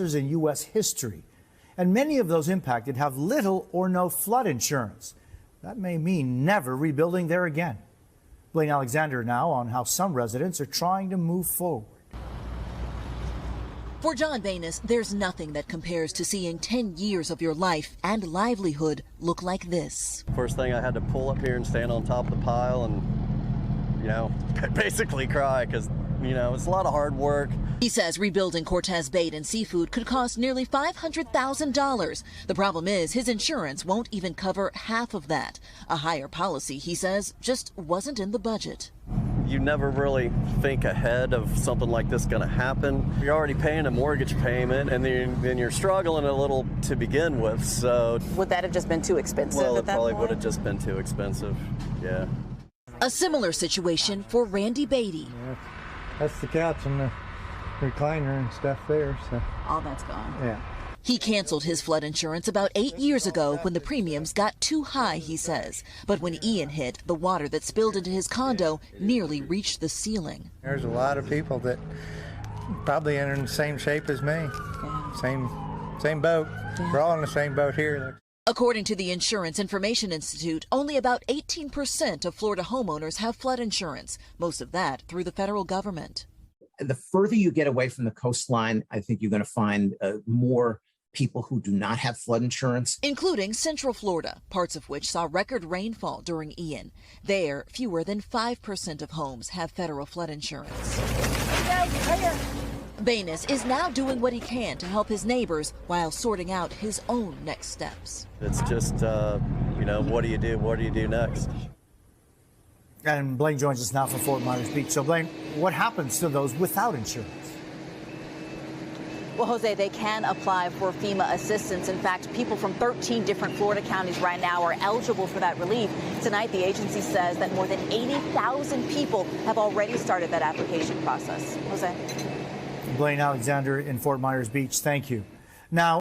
in U.S. history, and many of those impacted have little or no flood insurance. That may mean never rebuilding there again. Blaine Alexander now on how some residents are trying to move forward. For John Banis, there's nothing that compares to seeing 10 years of your life and livelihood look like this. First thing, I had to pull up here and stand on top of the pile and, basically cry because, it's a lot of hard work. He says rebuilding Cortez Bait and Seafood could cost nearly $500,000. The problem is his insurance won't even cover half of that. A higher policy, he says, just wasn't in the budget. You never really think ahead of something like this going to happen. You're already paying a mortgage payment, and then you're struggling a little to begin with. So would that have just been too expensive? Well, at that probably point? would have just been too expensive. Yeah. A similar situation for Randy Beatty. Yeah, that's the couch and the recliner and stuff there. So all that's gone. Yeah. He canceled his flood insurance about 8 years ago when the premiums got too high, he says. But when Ian hit, the water that spilled into his condo nearly reached the ceiling. There's a lot of people that probably are in the same shape as me. Yeah. Same boat. Yeah. We're all in the same boat here. According to the Insurance Information Institute, only about 18% of Florida homeowners have flood insurance, most of that through the federal government. The further you get away from the coastline, I think you're going to find more people who do not have flood insurance. Including Central Florida, parts of which saw record rainfall during Ian. There, fewer than 5% of homes have federal flood insurance. Banis is now doing what he can to help his neighbors while sorting out his own next steps. It's just, what do you do? What do you do next? And Blaine joins us now from Fort Myers Beach. So Blaine, what happens to those without insurance? Well, Jose, they can apply for FEMA assistance. In fact, people from 13 different Florida counties right now are eligible for that relief. Tonight, the agency says that more than 80,000 people have already started that application process. Jose. Blaine Alexander in Fort Myers Beach, thank you. Now,